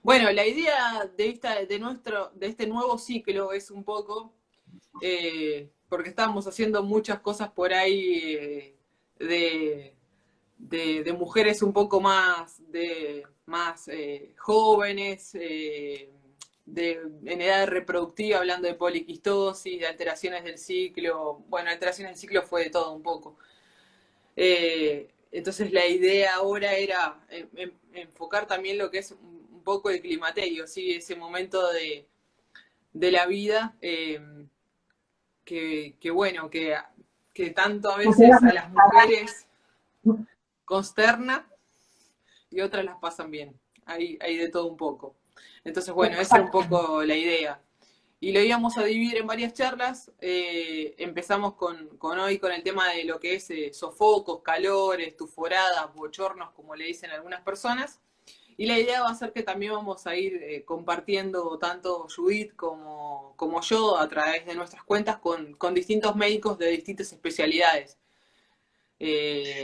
Bueno, la idea de este nuevo ciclo es un poco, porque estábamos haciendo muchas cosas por ahí de, de mujeres un poco más jóvenes, en edad reproductiva, hablando de poliquistosis, de alteraciones del ciclo. Bueno, alteraciones del ciclo fue de todo un poco. Entonces la idea ahora era enfocar también lo que es un poco el climaterio, ¿sí? Ese momento de la vida bueno, que tanto a veces a las mujeres consterna y otras las pasan bien. Hay de todo un poco. Entonces, bueno, esa era un poco la idea. Y lo íbamos a dividir en varias charlas. Empezamos con hoy con el tema de lo que es sofocos, calores, tuforadas, bochornos, como le dicen algunas personas. Y la idea va a ser que también vamos a ir compartiendo tanto Judith como yo a través de nuestras cuentas con distintos médicos de distintas especialidades.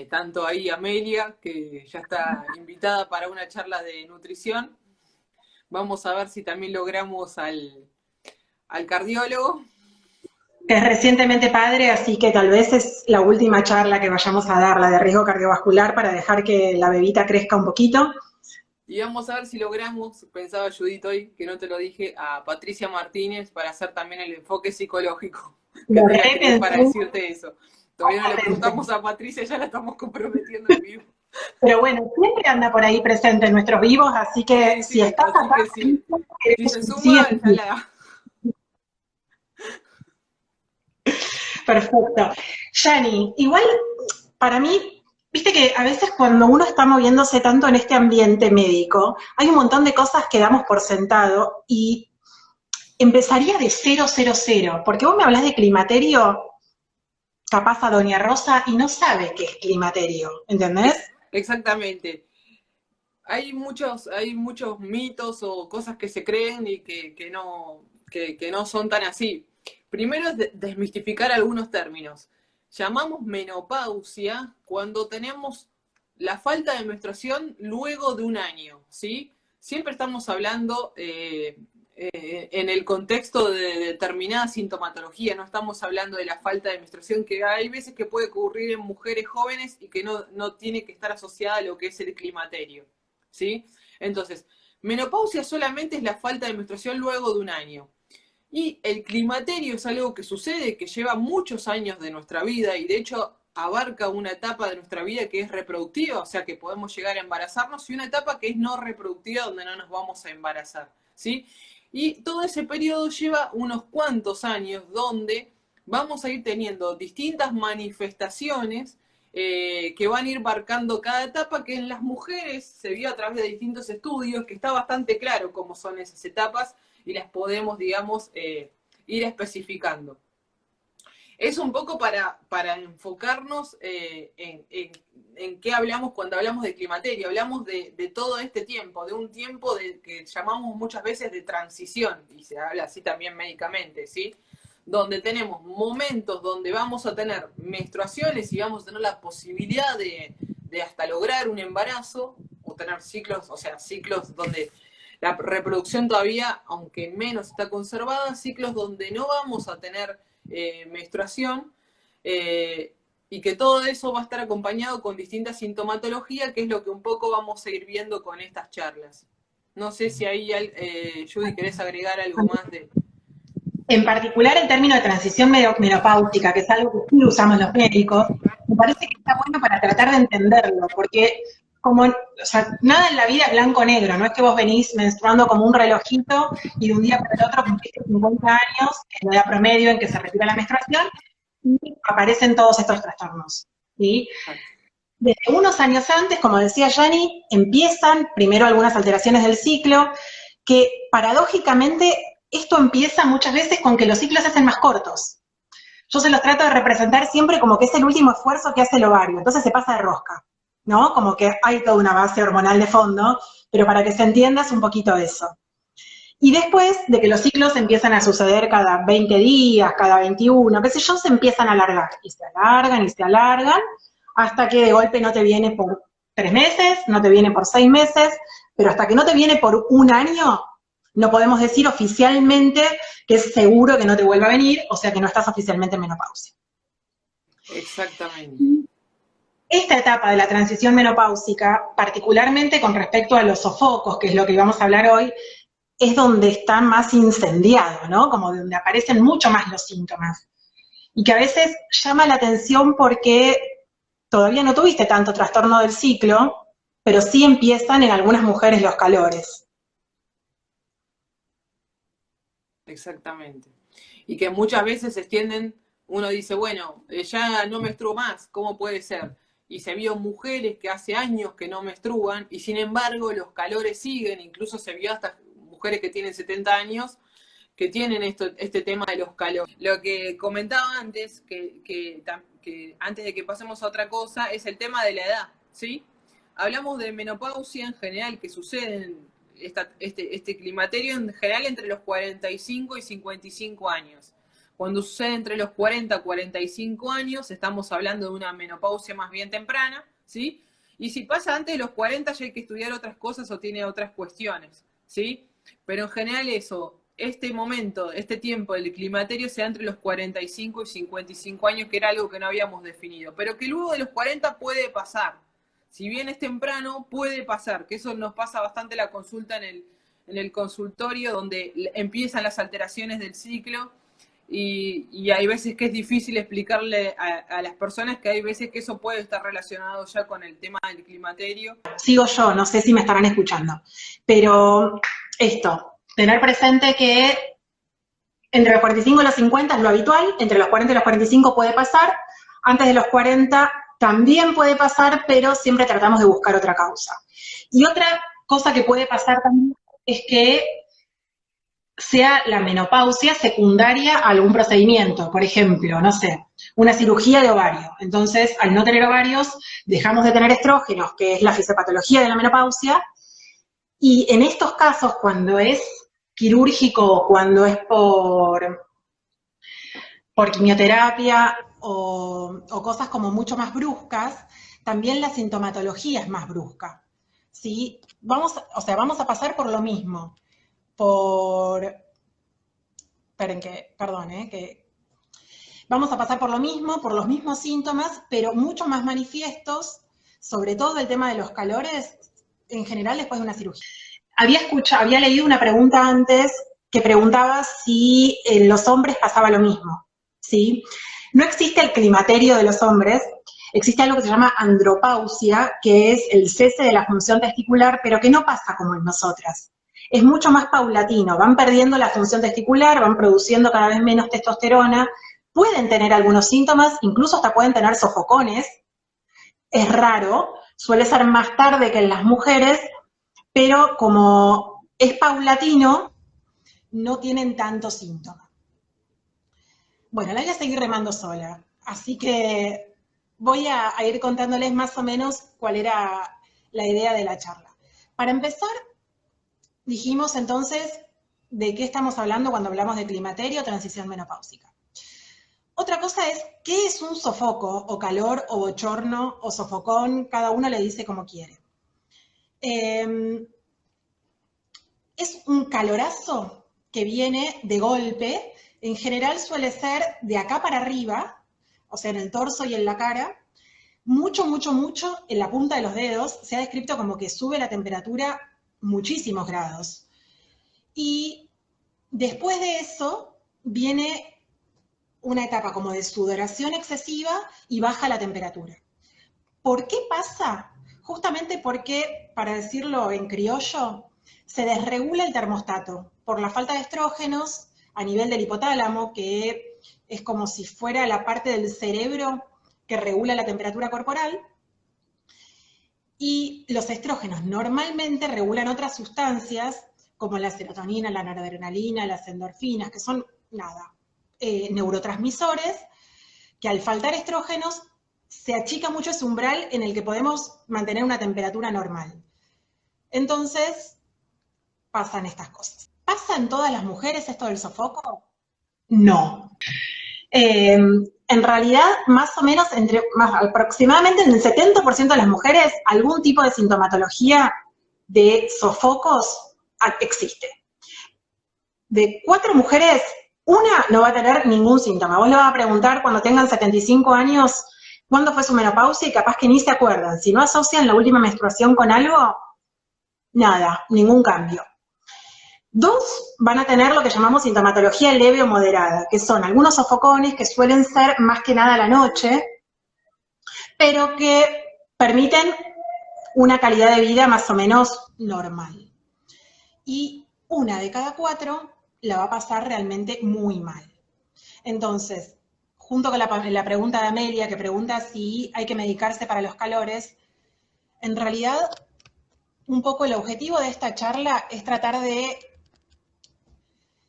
Tanto ahí Amelia, que ya está invitada para una charla de nutrición. Vamos a ver si también logramos al cardiólogo. Que es recientemente padre, así que tal vez es la última charla que vayamos a dar, la de riesgo cardiovascular, para dejar que la bebita crezca un poquito. Y vamos a ver si logramos, pensaba Judith hoy, que no te lo dije, a Patricia Martínez para hacer también el enfoque psicológico que tenía que tener para decirte eso. Todavía no le preguntamos a Patricia, ya la estamos comprometiendo en vivo. Pero bueno, siempre anda por ahí presente en nuestros vivos, así que sí, si estás acá, sí. Si se suma, ya la... Perfecto. Yani, igual para mí, viste que a veces cuando uno está moviéndose tanto en este ambiente médico, hay un montón de cosas que damos por sentado y empezaría de 000, porque vos me hablas de climaterio, capaz a Doña Rosa y no sabe qué es climaterio, ¿entendés? Exactamente. Hay muchos mitos o cosas que se creen y que no son tan así. Primero es desmistificar algunos términos. Llamamos menopausia cuando tenemos la falta de menstruación luego de un año, ¿sí? Siempre estamos hablando en el contexto de determinada sintomatología, no estamos hablando de la falta de menstruación, que hay veces que puede ocurrir en mujeres jóvenes y que no tiene que estar asociada a lo que es el climaterio, ¿sí? Entonces, menopausia solamente es la falta de menstruación luego de un año. Y el climaterio es algo que sucede, que lleva muchos años de nuestra vida y de hecho abarca una etapa de nuestra vida que es reproductiva, o sea que podemos llegar a embarazarnos, y una etapa que es no reproductiva, donde no nos vamos a embarazar, ¿sí? Y todo ese periodo lleva unos cuantos años donde vamos a ir teniendo distintas manifestaciones que van a ir marcando cada etapa, que en las mujeres se vio a través de distintos estudios, que está bastante claro cómo son esas etapas y las podemos, digamos, ir especificando. Es un poco para enfocarnos en qué hablamos cuando hablamos de climaterio. Hablamos de todo este tiempo, de un tiempo que llamamos muchas veces de transición, y se habla así también médicamente, ¿sí? Donde tenemos momentos donde vamos a tener menstruaciones y vamos a tener la posibilidad de hasta lograr un embarazo, o tener ciclos, o sea, ciclos donde la reproducción todavía, aunque menos está conservada, ciclos donde no vamos a tener menstruación, y que todo eso va a estar acompañado con distintas sintomatologías, que es lo que un poco vamos a ir viendo con estas charlas. No sé si ahí, Judy, querés agregar algo más de... En particular el término de transición menopáusica, que es algo que sí usamos los médicos, me parece que está bueno para tratar de entenderlo, porque como, o sea, nada en la vida es blanco-negro, no es que vos venís menstruando como un relojito y de un día para el otro cumpliste 50 años, que es la edad promedio en que se retira la menstruación, y aparecen todos estos trastornos, ¿sí? Desde unos años antes, como decía Yani, empiezan primero algunas alteraciones del ciclo, que paradójicamente esto empieza muchas veces con que los ciclos se hacen más cortos. Yo se los trato de representar siempre como que es el último esfuerzo que hace el ovario, entonces se pasa de rosca, ¿no? Como que hay toda una base hormonal de fondo, pero para que se entienda es un poquito eso. Y después de que los ciclos empiezan a suceder cada 20 días, cada 21, qué sé yo, se empiezan a alargar, y se alargan, y se alargan, hasta que de golpe no te viene por 3 meses, no te viene por 6 meses, pero hasta que no te viene por un año, no podemos decir oficialmente que es seguro que no te vuelva a venir, o sea que no estás oficialmente en menopausia. Exactamente. Esta etapa de la transición menopáusica, particularmente con respecto a los sofocos, que es lo que vamos a hablar hoy, es donde está más incendiado, ¿no? Como donde aparecen mucho más los síntomas. Y que a veces llama la atención porque todavía no tuviste tanto trastorno del ciclo, pero sí empiezan en algunas mujeres los calores. Exactamente. Y que muchas veces se extienden, uno dice, bueno, ya no menstruo más, ¿cómo puede ser? Y se vio mujeres que hace años que no menstruan y sin embargo los calores siguen, incluso se vio hasta mujeres que tienen 70 años que tienen este tema de los calores. Lo que comentaba antes, que antes de que pasemos a otra cosa, es el tema de la edad, ¿sí? Hablamos de menopausia en general que sucede en este climaterio en general entre los 45 y 55 años. Cuando sucede entre los 40 y 45 años, estamos hablando de una menopausia más bien temprana, ¿sí? Y si pasa antes de los 40 ya hay que estudiar otras cosas o tiene otras cuestiones, ¿sí? Pero en general eso, este momento, este tiempo del climaterio se da entre los 45 y 55 años, que era algo que no habíamos definido, pero que luego de los 40 puede pasar. Si bien es temprano, puede pasar, que eso nos pasa bastante la consulta en el consultorio, donde empiezan las alteraciones del ciclo, y hay veces que es difícil explicarle a las personas que hay veces que eso puede estar relacionado ya con el tema del climaterio. Sigo yo, no sé si me estarán escuchando, pero esto, tener presente que entre los 45 y los 50 es lo habitual, entre los 40 y los 45 puede pasar, antes de los 40 también puede pasar, pero siempre tratamos de buscar otra causa. Y otra cosa que puede pasar también es que sea la menopausia secundaria a algún procedimiento, por ejemplo, no sé, una cirugía de ovario. Entonces, al no tener ovarios, dejamos de tener estrógenos, que es la fisiopatología de la menopausia, y en estos casos, cuando es quirúrgico, cuando es por quimioterapia o cosas como mucho más bruscas, también la sintomatología es más brusca, ¿sí? Vamos a pasar por lo mismo, vamos a pasar por lo mismo, por los mismos síntomas, pero mucho más manifiestos, sobre todo el tema de los calores, en general después de una cirugía. Había leído una pregunta antes que preguntaba si en los hombres pasaba lo mismo, ¿sí? No existe el climaterio de los hombres, existe algo que se llama andropausia, que es el cese de la función testicular, pero que no pasa como en nosotras. Es mucho más paulatino, van perdiendo la función testicular, van produciendo cada vez menos testosterona, pueden tener algunos síntomas, incluso hasta pueden tener sofocones, es raro, suele ser más tarde que en las mujeres, pero como es paulatino, no tienen tantos síntomas. Bueno, la voy a seguir remando sola, así que voy a ir contándoles más o menos cuál era la idea de la charla. Para empezar, dijimos entonces de qué estamos hablando cuando hablamos de climaterio o transición menopáusica. Otra cosa es, ¿qué es un sofoco, o calor, o bochorno, o sofocón? Cada uno le dice como quiere. Es un calorazo que viene de golpe, en general suele ser de acá para arriba, o sea, en el torso y en la cara, mucho, mucho, mucho en la punta de los dedos, se ha descrito como que sube la temperatura muchísimos grados. Y después de eso viene una etapa como de sudoración excesiva y baja la temperatura. ¿Por qué pasa? Justamente porque, para decirlo en criollo, se desregula el termostato por la falta de estrógenos a nivel del hipotálamo, que es como si fuera la parte del cerebro que regula la temperatura corporal, y los estrógenos normalmente regulan otras sustancias como la serotonina, la noradrenalina, las endorfinas, que son, neurotransmisores, que al faltar estrógenos se achica mucho ese umbral en el que podemos mantener una temperatura normal. Entonces, pasan estas cosas. ¿Pasa en todas las mujeres esto del sofoco? No. En realidad, más o menos, aproximadamente en el 70% de las mujeres, algún tipo de sintomatología de sofocos existe. De 4 mujeres, una no va a tener ningún síntoma. Vos le vas a preguntar cuando tengan 75 años cuándo fue su menopausia y capaz que ni se acuerdan. Si no asocian la última menstruación con algo, nada, ningún cambio. 2 van a tener lo que llamamos sintomatología leve o moderada, que son algunos sofocones que suelen ser más que nada a la noche, pero que permiten una calidad de vida más o menos normal. Y una de cada 4 la va a pasar realmente muy mal. Entonces, junto con la pregunta de Amelia, que pregunta si hay que medicarse para los calores, en realidad, un poco el objetivo de esta charla es tratar de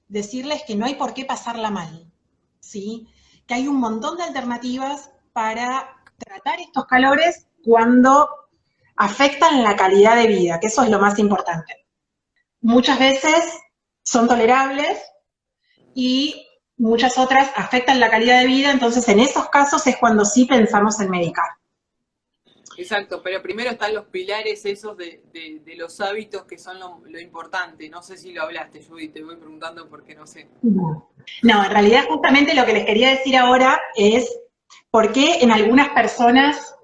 decirles que no hay por qué pasarla mal, ¿sí? Que hay un montón de alternativas para tratar estos calores cuando afectan la calidad de vida, que eso es lo más importante. Muchas veces son tolerables y muchas otras afectan la calidad de vida, entonces en esos casos es cuando sí pensamos en medicar. Exacto, pero primero están los pilares esos de los hábitos que son lo importante. No sé si lo hablaste, Judy, te voy preguntando porque no sé. No, en realidad justamente lo que les quería decir ahora es por qué en algunas personas,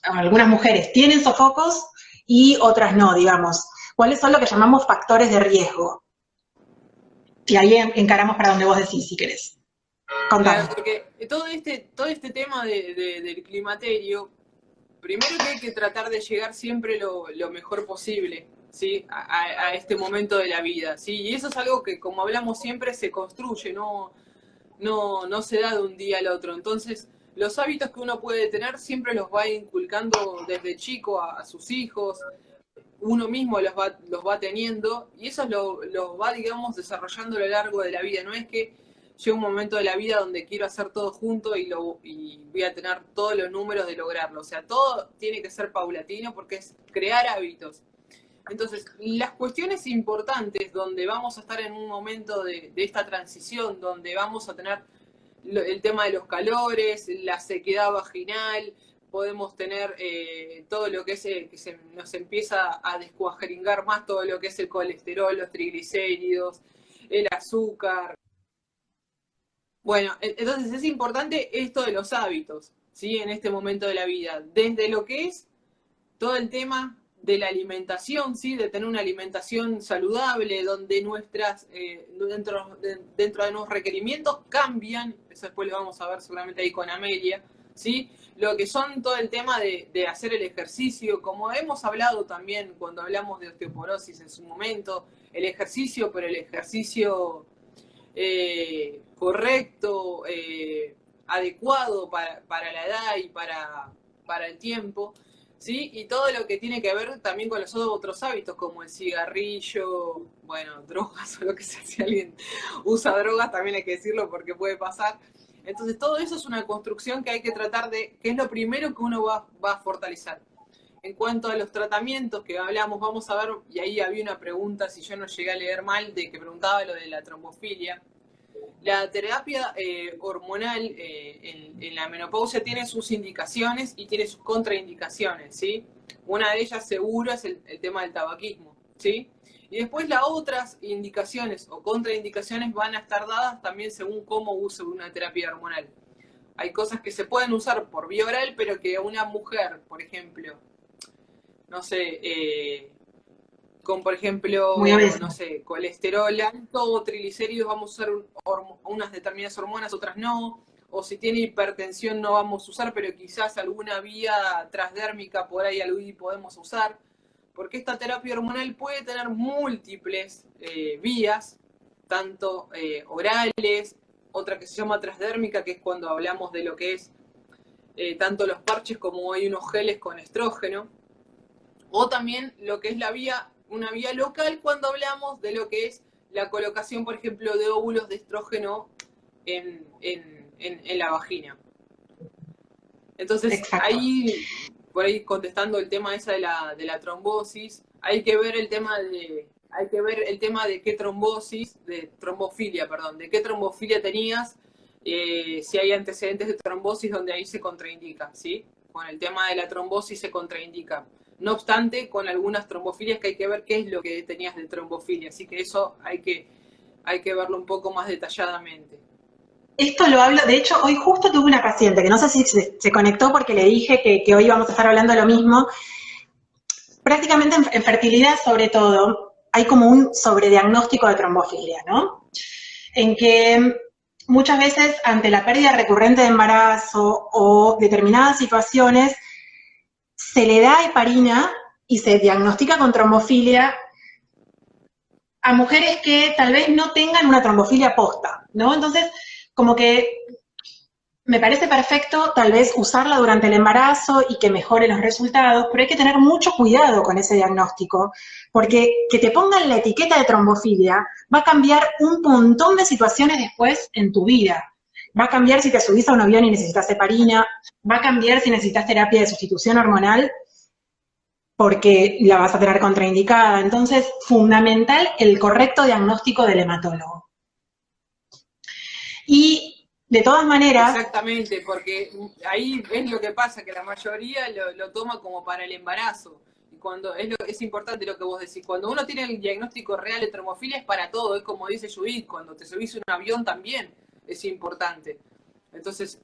algunas mujeres tienen sofocos y otras no, digamos. ¿Cuáles son lo que llamamos factores de riesgo? Y ahí encaramos para donde vos decís, si querés. Contame. Claro, porque todo este tema del climaterio, primero que hay que tratar de llegar siempre lo mejor posible, ¿sí? A este momento de la vida, ¿sí? Y eso es algo que, como hablamos siempre, se construye, no se da de un día al otro. Entonces, los hábitos que uno puede tener siempre los va inculcando desde chico a sus hijos, uno mismo los va teniendo, y eso los va, digamos, desarrollando a lo largo de la vida. No es que llega un momento de la vida donde quiero hacer todo junto y voy a tener todos los números de lograrlo. O sea, todo tiene que ser paulatino porque es crear hábitos. Entonces, las cuestiones importantes donde vamos a estar en un momento de esta transición, donde vamos a tener el tema de los calores, la sequedad vaginal, podemos tener todo lo que es que se nos empieza a descuajeringar más todo lo que es el colesterol, los triglicéridos, el azúcar. Bueno, entonces es importante esto de los hábitos, ¿sí? En este momento de la vida, desde lo que es todo el tema de la alimentación, ¿sí? De tener una alimentación saludable, donde dentro de nuestros requerimientos cambian, eso después lo vamos a ver seguramente ahí con Amelia, ¿sí? Lo que son todo el tema de hacer el ejercicio, como hemos hablado también cuando hablamos de osteoporosis en su momento, el ejercicio, pero el ejercicio correcto, adecuado para la edad y para el tiempo, ¿sí? Y todo lo que tiene que ver también con los otros hábitos, como el cigarrillo, bueno, drogas o lo que sea, si alguien usa drogas también hay que decirlo porque puede pasar. Entonces todo eso es una construcción que hay que tratar que es lo primero que uno va a fortalecer. En cuanto a los tratamientos que hablamos, vamos a ver, y ahí había una pregunta, si yo no llegué a leer mal, de que preguntaba lo de la trombofilia. La terapia hormonal en la menopausia tiene sus indicaciones y tiene sus contraindicaciones, ¿sí? Una de ellas seguro es el tema del tabaquismo, ¿sí? Y después las otras indicaciones o contraindicaciones van a estar dadas también según cómo use una terapia hormonal. Hay cosas que se pueden usar por vía oral, pero que una mujer, por ejemplo, no sé, con, por ejemplo, no sé, colesterol alto o triglicéridos, vamos a usar unas determinadas hormonas, otras no, o si tiene hipertensión no vamos a usar, pero quizás alguna vía transdérmica por ahí podemos usar, porque esta terapia hormonal puede tener múltiples vías, tanto orales, otra que se llama transdérmica, que es cuando hablamos de lo que es tanto los parches como hay unos geles con estrógeno, o también lo que es una vía local cuando hablamos de lo que es la colocación, por ejemplo, de óvulos de estrógeno en la vagina. Entonces, ahí, por ahí contestando el tema esa de la trombosis, hay que ver el tema de qué trombofilia, de qué trombofilia tenías, si hay antecedentes de trombosis donde ahí se contraindica, ¿sí? Con el tema de la trombosis se contraindica. No obstante, con algunas trombofilias que hay que ver qué es lo que tenías de trombofilia, así que eso hay que verlo un poco más detalladamente. Esto lo hablo, de hecho, hoy justo tuve una paciente que no sé si se conectó porque le dije que hoy íbamos a estar hablando de lo mismo. Prácticamente en fertilidad, sobre todo, hay como un sobrediagnóstico de trombofilia, ¿no? En que muchas veces ante la pérdida recurrente de embarazo o determinadas situaciones se le da heparina y se diagnostica con trombofilia a mujeres que tal vez no tengan una trombofilia posta, ¿no? Entonces, como que me parece perfecto tal vez usarla durante el embarazo y que mejore los resultados, pero hay que tener mucho cuidado con ese diagnóstico, porque que te pongan la etiqueta de trombofilia va a cambiar un montón de situaciones después en tu vida. Va a cambiar si te subís a un avión y necesitas heparina, va a cambiar si necesitas terapia de sustitución hormonal, porque la vas a tener contraindicada. Entonces, fundamental el correcto diagnóstico del hematólogo. Y de todas maneras... Exactamente, porque ahí es lo que pasa, que la mayoría lo toma como para el embarazo. Y cuando es importante lo que vos decís, cuando uno tiene el diagnóstico real de trombofilia es para todo, es como dice Judith, cuando te subís a un avión también es importante. Entonces,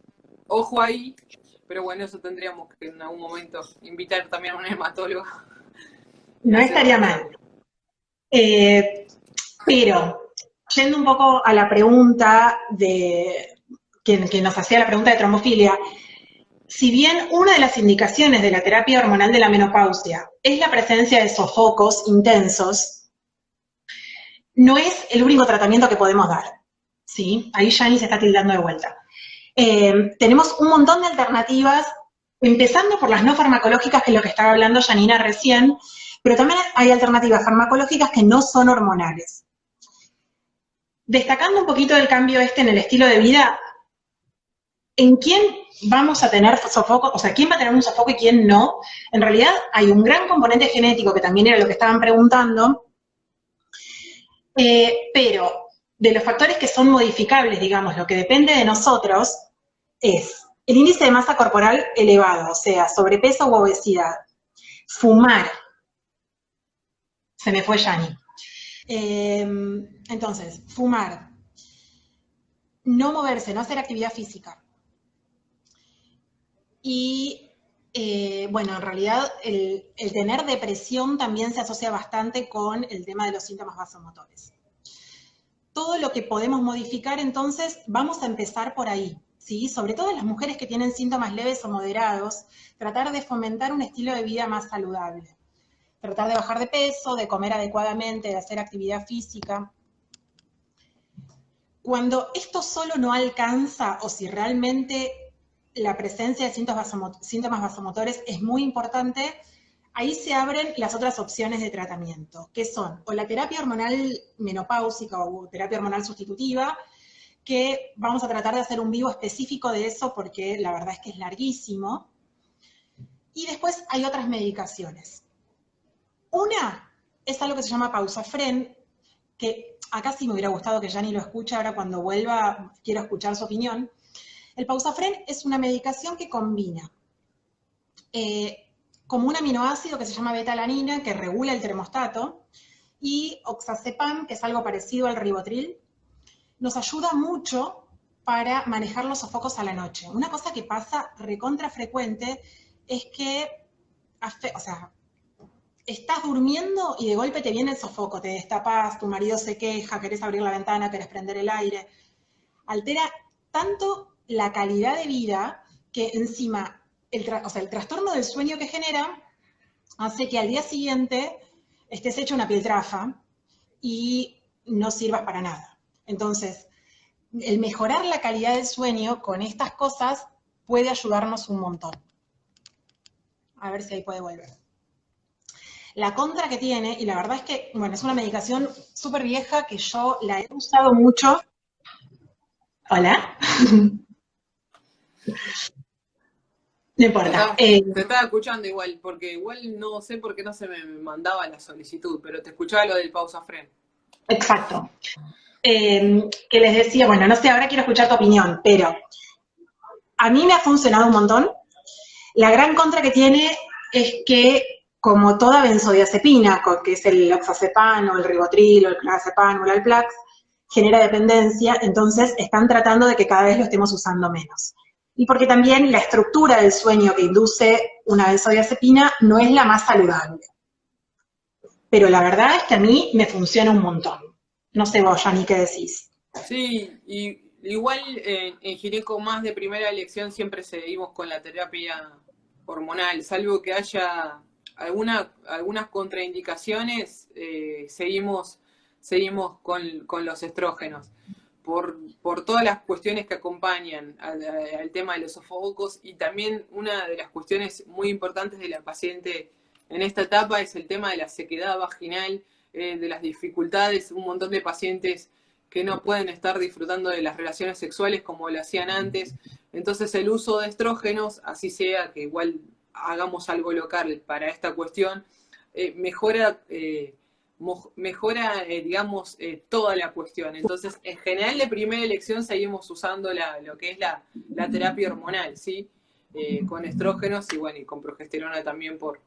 ojo ahí, pero bueno, eso tendríamos que en algún momento invitar también a un hematólogo. No estaría mal. Pero, yendo un poco a la pregunta de que nos hacía la pregunta de trombofilia, si bien una de las indicaciones de la terapia hormonal de la menopausia es la presencia de sofocos intensos, no es el único tratamiento que podemos dar, ¿sí? Ahí Yanni se está tildando de vuelta. Tenemos un montón de alternativas, empezando por las no farmacológicas, que es lo que estaba hablando Janina recién, pero también hay alternativas farmacológicas que no son hormonales. Destacando un poquito el cambio en el estilo de vida, ¿en quién vamos a tener sofoco? O sea, ¿quién va a tener un sofoco y quién no? En realidad hay un gran componente genético, que también era lo que estaban preguntando, pero de los factores que son modificables, digamos, lo que depende de nosotros es el índice de masa corporal elevado, o sea, sobrepeso u obesidad, fumar, se me fue Yani. Entonces, fumar, no moverse, no hacer actividad física. Y, bueno, en realidad el tener depresión también se asocia bastante con el tema de los síntomas vasomotores. Todo lo que podemos modificar, entonces, vamos a empezar por ahí, ¿sí? Sobre todo en las mujeres que tienen síntomas leves o moderados, tratar de fomentar un estilo de vida más saludable. Tratar de bajar de peso, de comer adecuadamente, de hacer actividad física. Cuando esto solo no alcanza, o si realmente la presencia de síntomas vasomotores es muy importante, ahí se abren las otras opciones de tratamiento, que son o la terapia hormonal menopáusica o terapia hormonal sustitutiva, que vamos a tratar de hacer un vivo específico de eso porque la verdad es que es larguísimo. Y después hay otras medicaciones. Una es algo que se llama pausafren, que acá sí me hubiera gustado que Yanni lo escuche, ahora cuando vuelva quiero escuchar su opinión. El pausafren es una medicación que combina como un aminoácido que se llama beta-alanina, que regula el termostato, y oxazepam, que es algo parecido al ribotril, nos ayuda mucho para manejar los sofocos a la noche. Una cosa que pasa recontra frecuente es que, o sea, estás durmiendo y de golpe te viene el sofoco, te destapas, tu marido se queja, querés abrir la ventana, querés prender el aire. Altera tanto la calidad de vida que encima el trastorno del sueño que genera hace que al día siguiente estés hecho una piltrafa y no sirvas para nada. Entonces, el mejorar la calidad del sueño con estas cosas puede ayudarnos un montón. A ver si ahí puede volver. La contra que tiene, y la verdad es que, bueno, es una medicación súper vieja que yo la he usado mucho. ¿Hola? No importa. Te estaba escuchando igual, porque igual no sé por qué no se me mandaba la solicitud, pero te escuchaba lo del pausafren. Exacto. Que les decía, bueno, no sé, ahora quiero escuchar tu opinión, pero a mí me ha funcionado un montón. La gran contra que tiene es que como toda benzodiazepina, que es el oxazepam o el ribotril o el clonazepam o el Alplax, genera dependencia, entonces están tratando de que cada vez lo estemos usando menos. Y porque también la estructura del sueño que induce una benzodiazepina no es la más saludable. Pero la verdad es que a mí me funciona un montón. No sé vos, Yani, ¿qué decís? Sí, y igual en gineco más de primera elección siempre seguimos con la terapia hormonal, salvo que haya algunas contraindicaciones, seguimos con los estrógenos. Por todas las cuestiones que acompañan al tema de los sofocos, y también una de las cuestiones muy importantes de la paciente en esta etapa es el tema de la sequedad vaginal, de las dificultades, un montón de pacientes que no pueden estar disfrutando de las relaciones sexuales como lo hacían antes. Entonces el uso de estrógenos, así sea que igual hagamos algo local para esta cuestión, mejora, digamos, toda la cuestión. Entonces, en general, de primera elección seguimos usando lo que es la terapia hormonal, ¿sí? Con estrógenos y, bueno, y con progesterona también por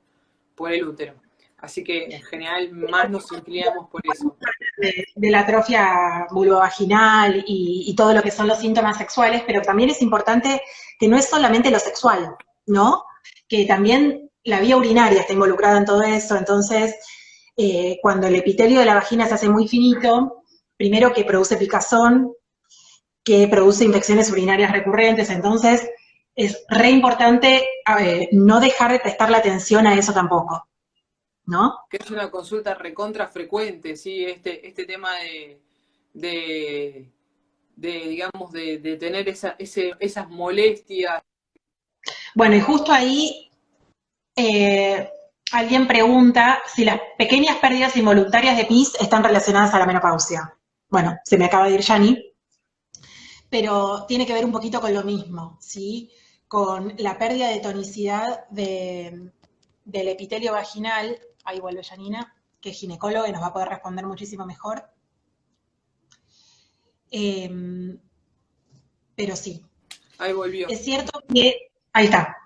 el útero. Así que, en general, más nos inclinamos por eso. De la atrofia vulvovaginal y todo lo que son los síntomas sexuales, pero también es importante que no es solamente lo sexual, ¿no? Que también la vía urinaria está involucrada en todo eso, entonces cuando el epitelio de la vagina se hace muy finito, primero que produce picazón, que produce infecciones urinarias recurrentes, entonces es re importante no dejar de prestar la atención a eso tampoco, ¿no? Que es una consulta recontra frecuente, ¿sí? Este tema de digamos, de tener esas molestias. Bueno, y justo ahí alguien pregunta si las pequeñas pérdidas involuntarias de pis están relacionadas a la menopausia. Bueno, se me acaba de ir Yani, pero tiene que ver un poquito con lo mismo, ¿sí? Con la pérdida de tonicidad del epitelio vaginal. Ahí vuelve Janina, que es ginecóloga y nos va a poder responder muchísimo mejor. Pero sí. Ahí volvió. Es cierto que... Ahí está.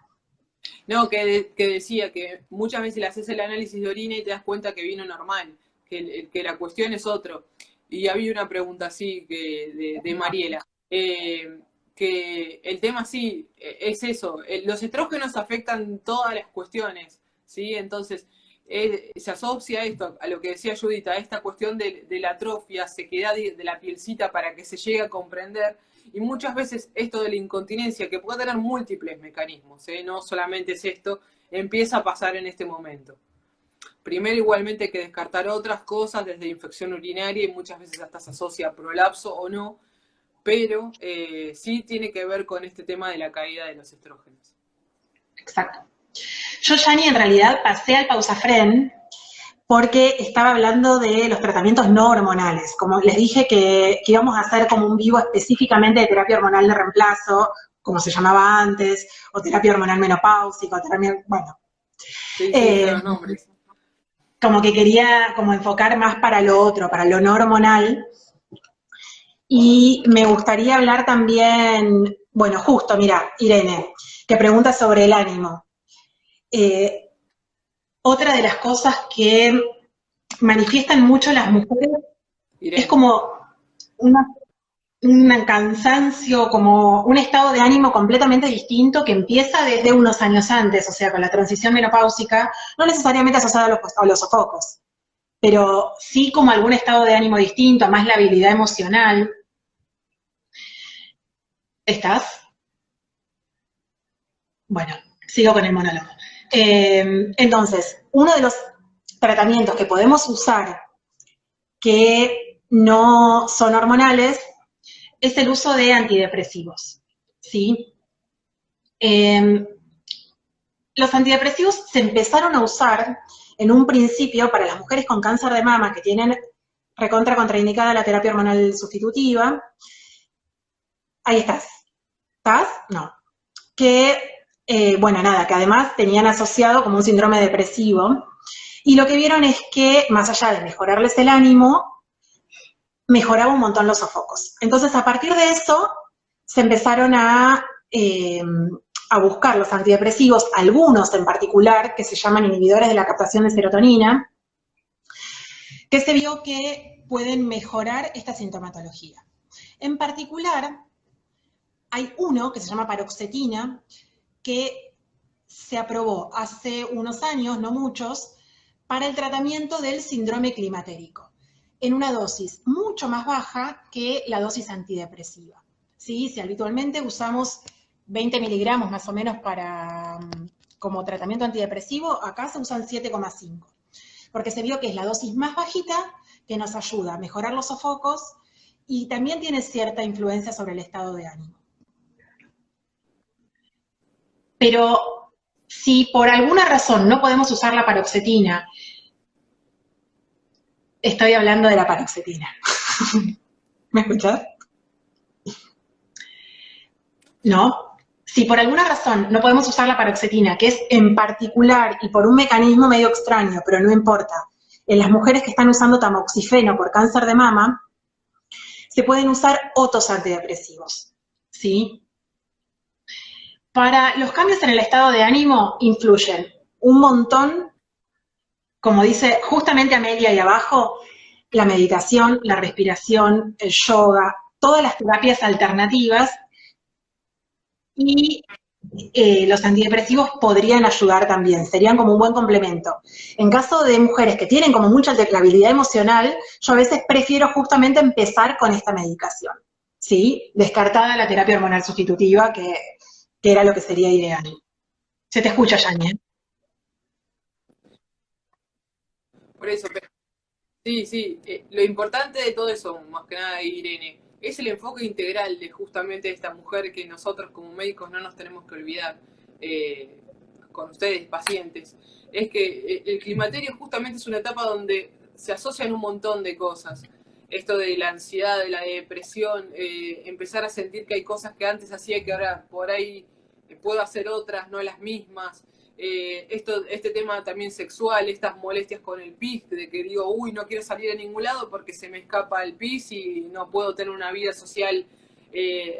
No, que decía que muchas veces le haces el análisis de orina y te das cuenta que vino normal, que la cuestión es otro. Y había una pregunta así de Mariela, que el tema sí es eso, los estrógenos afectan todas las cuestiones, ¿sí? Entonces, se asocia esto a lo que decía Judith, a esta cuestión de la atrofia, sequedad de la pielcita para que se llegue a comprender. Y muchas veces esto de la incontinencia, que puede tener múltiples mecanismos, no solamente es esto, empieza a pasar en este momento. Primero, igualmente hay que descartar otras cosas, desde infección urinaria, y muchas veces hasta se asocia a prolapso o no, pero sí tiene que ver con este tema de la caída de los estrógenos. Exacto. Yo, Yani, en realidad pasé al Pausafren porque estaba hablando de los tratamientos no hormonales. Como les dije que íbamos a hacer como un vivo específicamente de terapia hormonal de reemplazo, como se llamaba antes, o terapia hormonal menopáusica, o terapia, bueno. Sí, los nombres. Como que quería como enfocar más para lo otro, para lo no hormonal. Y me gustaría hablar también, bueno, justo, mira, Irene, que pregunta sobre el ánimo. Otra de las cosas que manifiestan mucho las mujeres Irene. Es como un cansancio, como un estado de ánimo completamente distinto que empieza desde unos años antes, o sea, con la transición menopáusica, no necesariamente asociada a los sofocos, pero sí como algún estado de ánimo distinto, más la habilidad emocional. ¿Estás? Bueno, sigo con el monólogo. Entonces, uno de los tratamientos que podemos usar que no son hormonales es el uso de antidepresivos, ¿sí? Los antidepresivos se empezaron a usar en un principio para las mujeres con cáncer de mama que tienen recontra contraindicada la terapia hormonal sustitutiva. Ahí estás. ¿Estás? No. Que, bueno, nada, que además tenían asociado como un síndrome depresivo. Y lo que vieron es que, más allá de mejorarles el ánimo, mejoraba un montón los sofocos. Entonces, a partir de eso, se empezaron a a buscar los antidepresivos, algunos en particular, que se llaman inhibidores de la captación de serotonina, que se vio que pueden mejorar esta sintomatología. En particular, hay uno que se llama paroxetina, que se aprobó hace unos años, no muchos, para el tratamiento del síndrome climatérico, en una dosis mucho más baja que la dosis antidepresiva. ¿Sí? Si habitualmente usamos 20 miligramos más o menos como tratamiento antidepresivo, acá se usan 7,5, porque se vio que es la dosis más bajita que nos ayuda a mejorar los sofocos y también tiene cierta influencia sobre el estado de ánimo. Pero si por alguna razón no podemos usar la paroxetina, estoy hablando de la paroxetina. ¿Me escuchás? ¿No? Si por alguna razón no podemos usar la paroxetina, que es en particular y por un mecanismo medio extraño, pero no importa, en las mujeres que están usando tamoxifeno por cáncer de mama, se pueden usar otros antidepresivos, ¿sí? Para los cambios en el estado de ánimo influyen un montón, como dice justamente Amelia ahí abajo, la meditación, la respiración, el yoga, todas las terapias alternativas y los antidepresivos podrían ayudar también, serían como un buen complemento. En caso de mujeres que tienen como mucha labilidad emocional, yo a veces prefiero justamente empezar con esta medicación, ¿sí? Descartada la terapia hormonal sustitutiva, que era lo que sería ideal. Se te escucha, Yani, ¿eh? Por eso, sí, sí, lo importante de todo eso, más que nada, Irene, es el enfoque integral de justamente esta mujer que nosotros como médicos no nos tenemos que olvidar, eh, con ustedes, pacientes. Es que el climaterio justamente es una etapa donde se asocian un montón de cosas. Esto de la ansiedad, de la depresión, empezar a sentir que hay cosas que antes hacía que ahora por ahí puedo hacer otras, no las mismas. Este tema también sexual, estas molestias con el pis, de que digo, uy, no quiero salir a ningún lado porque se me escapa el pis y no puedo tener una vida social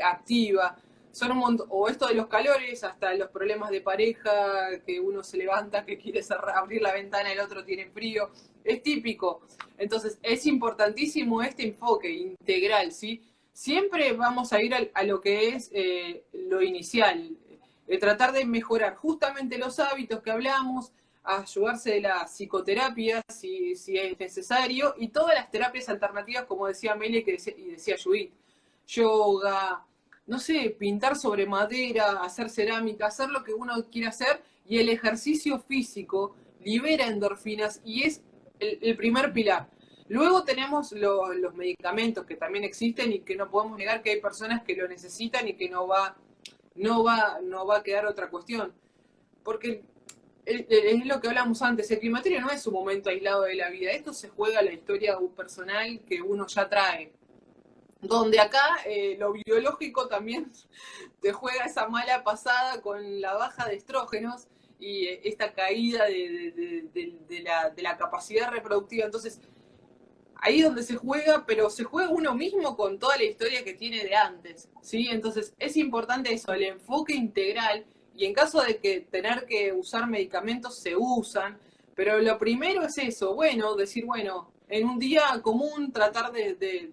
activa. Son un montón, o esto de los calores, hasta los problemas de pareja, que uno se levanta, que quiere abrir la ventana, el otro tiene frío, es típico. Entonces, es importantísimo este enfoque integral, ¿sí? Siempre vamos a ir a lo que es lo inicial, tratar de mejorar justamente los hábitos que hablamos, ayudarse de la psicoterapia si es necesario, y todas las terapias alternativas, como decía Amelia y decía Judith, yoga, no sé, pintar sobre madera, hacer cerámica, hacer lo que uno quiera hacer, y el ejercicio físico libera endorfinas y es el primer pilar. Luego tenemos los medicamentos que también existen y que no podemos negar que hay personas que lo necesitan y que no va a quedar otra cuestión. Porque es lo que hablamos antes, el climaterio no es un momento aislado de la vida, esto se juega la historia personal que uno ya trae. Donde acá lo biológico también te juega esa mala pasada con la baja de estrógenos y esta caída de la capacidad reproductiva. Entonces, ahí es donde se juega, pero se juega uno mismo con toda la historia que tiene de antes, ¿sí? Entonces es importante eso, el enfoque integral, y en caso de que tener que usar medicamentos, se usan, pero lo primero es eso, bueno, decir, bueno, en un día común tratar de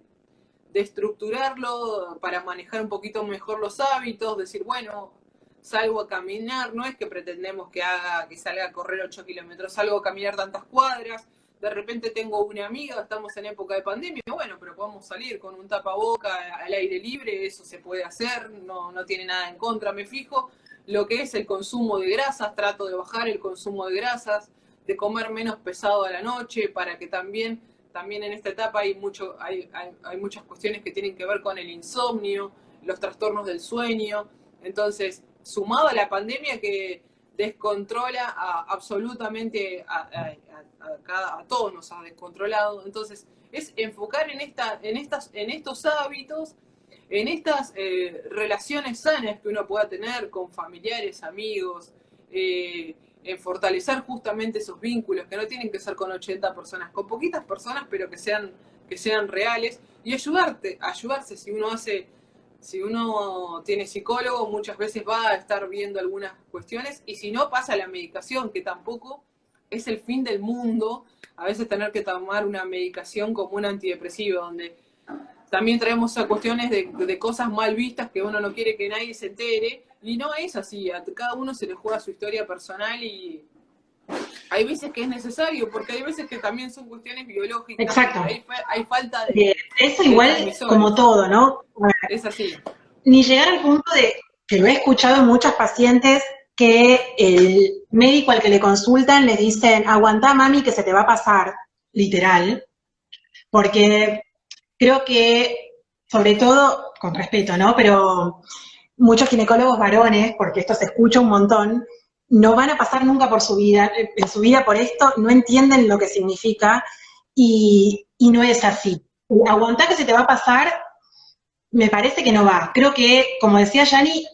estructurarlo para manejar un poquito mejor los hábitos, decir, bueno, salgo a caminar, no es que pretendemos que salga a correr 8 kilómetros, salgo a caminar tantas cuadras, de repente tengo una amiga, estamos en época de pandemia, bueno, pero podemos salir con un tapaboca al aire libre, eso se puede hacer, no tiene nada en contra, me fijo. Lo que es el consumo de grasas, trato de bajar el consumo de grasas, de comer menos pesado a la noche, para que también en esta etapa hay muchas cuestiones que tienen que ver con el insomnio, los trastornos del sueño. Entonces, sumado a la pandemia que descontrola absolutamente a todos, nos ha descontrolado. Entonces, es enfocar en estos hábitos, en estas relaciones sanas que uno pueda tener con familiares, amigos, en fortalecer justamente esos vínculos, que no tienen que ser con 80 personas, con poquitas personas, pero que sean reales, y ayudarse si uno hace Si uno tiene psicólogo, muchas veces va a estar viendo algunas cuestiones, y si no, pasa la medicación, que tampoco es el fin del mundo. A veces tener que tomar una medicación como un antidepresivo, donde también traemos a cuestiones de cosas mal vistas que uno no quiere que nadie se entere, y no es así, a cada uno se le juega su historia personal, y hay veces que es necesario, porque hay veces que también son cuestiones biológicas, Exacto. hay falta Eso de igual transmisores. como todo, ¿no? Es así. Ni llegar al punto de, que lo he escuchado en muchos pacientes, que el médico al que le consultan les dicen, aguantá mami que se te va a pasar, literal, porque creo que, sobre todo, con respeto, ¿no? Pero muchos ginecólogos varones, porque esto se escucha un montón, no van a pasar nunca por su vida, en su vida por esto, no entienden lo que significa y no es así. Aguantar que se te va a pasar, me parece que no va. Creo que, como decía Yani,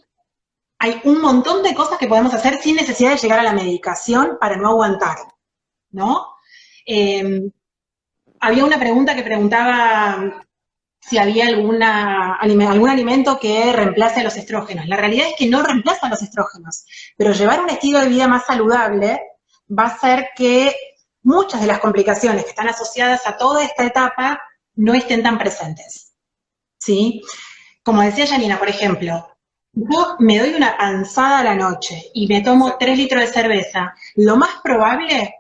hay un montón de cosas que podemos hacer sin necesidad de llegar a la medicación para no aguantar, ¿no? Eh, Había una pregunta que preguntaba si había algún alimento que reemplace los estrógenos. La realidad es que no reemplazan los estrógenos, pero llevar un estilo de vida más saludable va a hacer que muchas de las complicaciones que están asociadas a toda esta etapa no estén tan presentes, ¿sí? Como decía Janina, por ejemplo, yo me doy una panzada a la noche y me tomo 3 Exactamente. litros de cerveza, lo más probable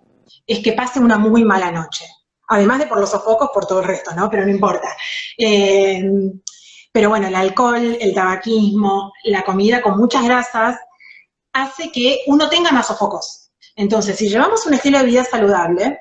es que pase una muy mala noche. Además de por los sofocos, por todo el resto, ¿no? Pero no importa. Eh, pero bueno, el alcohol, el tabaquismo, la comida con muchas grasas, hace que uno tenga más sofocos. Entonces, si llevamos un estilo de vida saludable,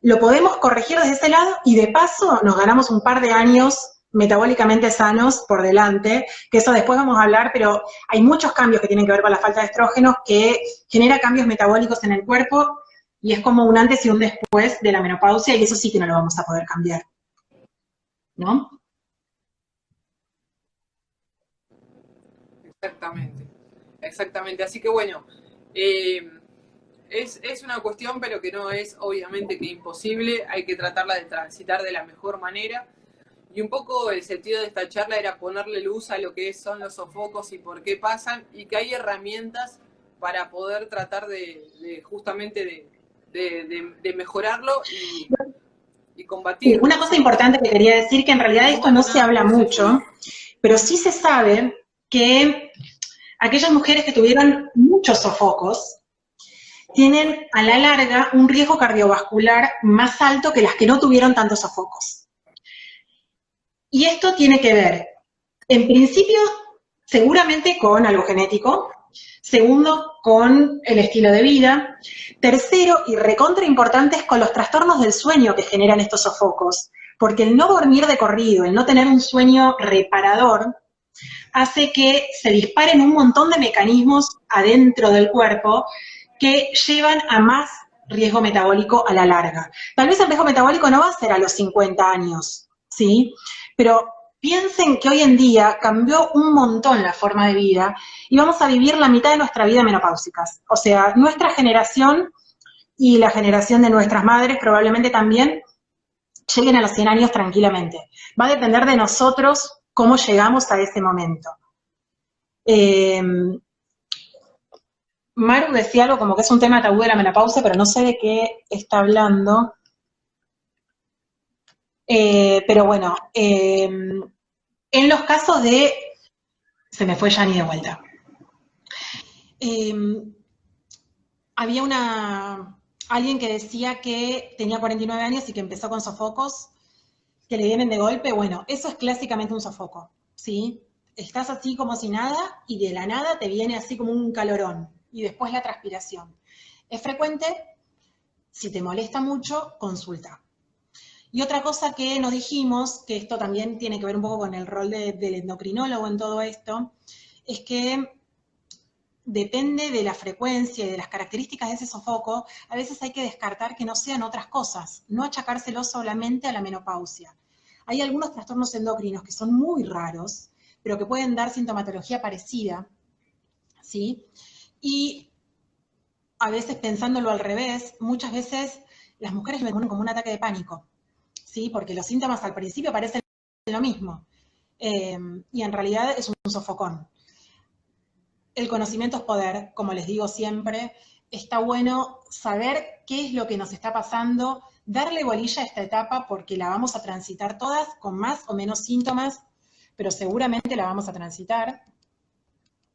lo podemos corregir desde ese lado y de paso nos ganamos un par de años metabólicamente sanos por delante, que eso después vamos a hablar, pero hay muchos cambios que tienen que ver con la falta de estrógenos que genera cambios metabólicos en el cuerpo y es como un antes y un después de la menopausia y eso sí que no lo vamos a poder cambiar, ¿no? Exactamente, exactamente. Así que bueno, eh, es una cuestión, pero que no es obviamente que imposible, hay que tratarla de transitar de la mejor manera. Y un poco el sentido de esta charla era ponerle luz a lo que son los sofocos y por qué pasan, y que hay herramientas para poder tratar de justamente de mejorarlo y combatirlo, Una cosa ¿sí? importante que quería decir, que en realidad de Y esto no bueno, se nada, habla por eso decía. mucho, pero sí se sabe que aquellas mujeres que tuvieron muchos sofocos tienen a la larga un riesgo cardiovascular más alto que las que no tuvieron tantos sofocos. Y esto tiene que ver, en principio, seguramente con algo genético, segundo, con el estilo de vida, tercero, y recontra importante, es con los trastornos del sueño que generan estos sofocos, porque el no dormir de corrido, el no tener un sueño reparador, hace que se disparen un montón de mecanismos adentro del cuerpo que llevan a más riesgo metabólico a la larga. Tal vez el riesgo metabólico no va a ser a los 50 años, ¿sí? Pero piensen que hoy en día cambió un montón la forma de vida y vamos a vivir la mitad de nuestra vida menopáusicas. O sea, nuestra generación y la generación de nuestras madres probablemente también lleguen a los 100 años tranquilamente. Va a depender de nosotros cómo llegamos a ese momento. Eh, Maru decía algo como que es un tema tabú de la menopausia, pero no sé de qué está hablando. Pero bueno, en los casos de... Se me fue Yani de vuelta. Eh, Había alguien que decía que tenía 49 años y que empezó con sofocos que le vienen de golpe. Bueno, eso es clásicamente un sofoco, ¿sí? Estás así como si nada y de la nada te viene así como un calorón y después la transpiración. Es frecuente, si te molesta mucho, consulta. Y otra cosa que nos dijimos, que esto también tiene que ver un poco con el rol del endocrinólogo en todo esto, es que depende de la frecuencia y de las características de ese sofoco, a veces hay que descartar que no sean otras cosas, no achacárselo solamente a la menopausia. Hay algunos trastornos endocrinos que son muy raros, pero que pueden dar sintomatología parecida, ¿sí? Y a veces pensándolo al revés, muchas veces las mujeres me ponen como un ataque de pánico, ¿sí? Porque los síntomas al principio parecen lo mismo. y en realidad es un sofocón. El conocimiento es poder, como les digo siempre. Está bueno saber qué es lo que nos está pasando, darle bolilla a esta etapa porque la vamos a transitar todas con más o menos síntomas, pero seguramente la vamos a transitar.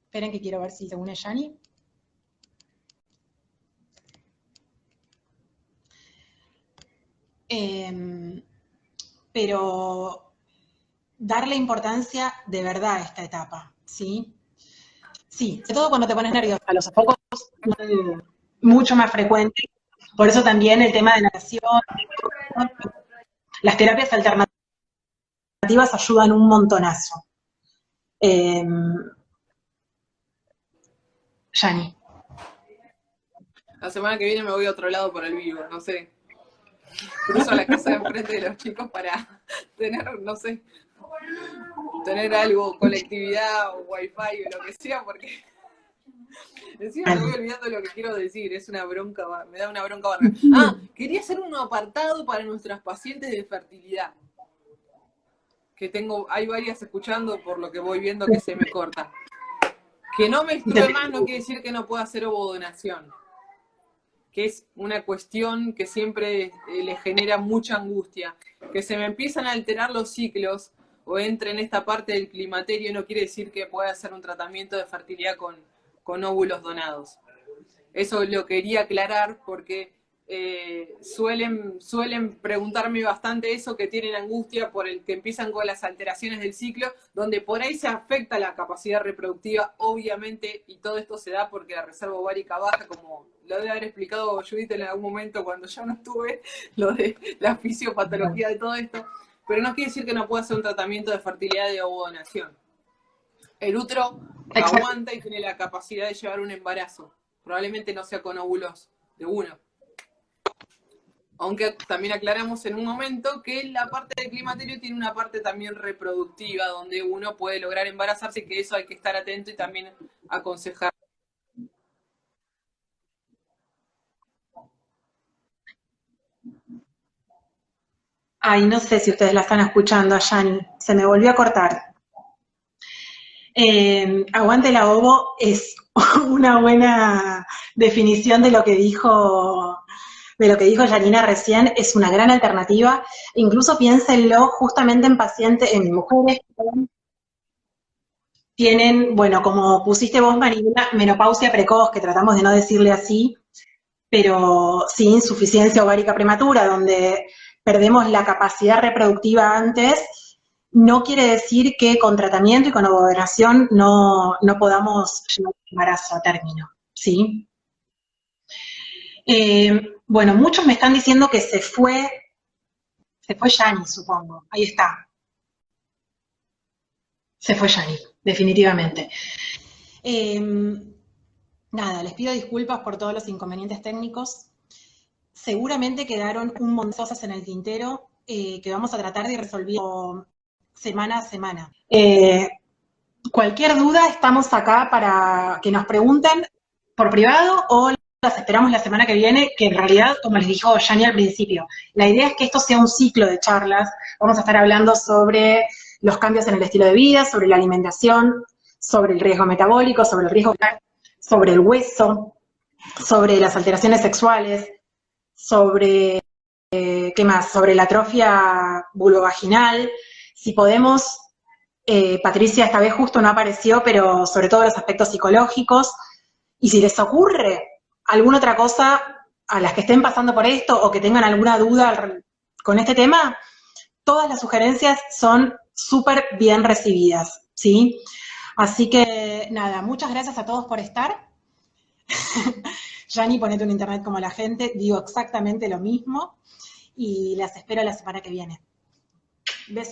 Esperen que quiero ver si se une Yani. Pero darle importancia de verdad a esta etapa, ¿sí? Sí, sobre todo cuando te pones nerviosa. Los sofocos son mucho más frecuentes. Por eso también el tema de natación, las terapias alternativas ayudan un montonazo. Yani. La semana que viene me voy a otro lado por el vivo, no sé. Cruzo a la casa de enfrente de los chicos para tener, no sé, tener algo, conectividad o wifi o lo que sea, porque encima me voy olvidando lo que quiero decir, es una bronca, me da una bronca barra. Ah, quería hacer un apartado para nuestras pacientes de fertilidad. Que tengo, hay varias escuchando por lo que voy viendo que se me corta. Que no menstrue más no quiere decir que no pueda hacer ovodonación, que es una cuestión que siempre le genera mucha angustia. Que se me empiezan a alterar los ciclos o entre en esta parte del climaterio no quiere decir que pueda hacer un tratamiento de fertilidad con óvulos donados. Eso lo quería aclarar porque suelen preguntarme bastante eso, que tienen angustia por el que empiezan con las alteraciones del ciclo, donde por ahí se afecta la capacidad reproductiva, obviamente, y todo esto se da porque la reserva ovárica baja, como lo debe haber explicado Judith en algún momento cuando yo no estuve, lo de la fisiopatología de todo esto, pero no quiere decir que no pueda hacer un tratamiento de fertilidad de ovodonación. El útero aguanta y tiene la capacidad de llevar un embarazo. Probablemente no sea con óvulos de uno. Aunque también aclaramos en un momento que la parte del climaterio tiene una parte también reproductiva, donde uno puede lograr embarazarse, y que eso hay que estar atento y también aconsejar. Ay, no sé si ustedes la están escuchando a Yani, se me volvió a cortar. Aguante la ovo es una buena definición de lo que dijo Yanina recién, es una gran alternativa. Incluso piénsenlo justamente en pacientes, en mujeres que tienen, bueno, como pusiste vos, Marina, menopausia precoz, que tratamos de no decirle así, pero sí insuficiencia ovárica prematura, donde perdemos la capacidad reproductiva antes. No quiere decir que con tratamiento y con ovodonación no podamos llevar el embarazo a término, ¿sí? Bueno, muchos me están diciendo que se fue Yani, supongo. Ahí está. Se fue Yani, definitivamente. Nada, les pido disculpas por todos los inconvenientes técnicos. Seguramente quedaron un montón de cosas en el tintero que vamos a tratar de resolver semana a semana. Cualquier duda, estamos acá para que nos pregunten por privado o las esperamos la semana que viene, que en realidad, como les dijo Yani al principio, la idea es que esto sea un ciclo de charlas. Vamos a estar hablando sobre los cambios en el estilo de vida, sobre la alimentación, sobre el riesgo metabólico, sobre el riesgo, sobre el hueso, sobre las alteraciones sexuales, sobre, ¿qué más? Sobre la atrofia vulvovaginal. Si podemos, Patricia esta vez justo no apareció, pero sobre todo los aspectos psicológicos. Y si les ocurre alguna otra cosa a las que estén pasando por esto o que tengan alguna duda con este tema, todas las sugerencias son súper bien recibidas, ¿sí? Así que, nada, muchas gracias a todos por estar. Yani, ponete un internet como la gente, digo exactamente lo mismo y las espero la semana que viene.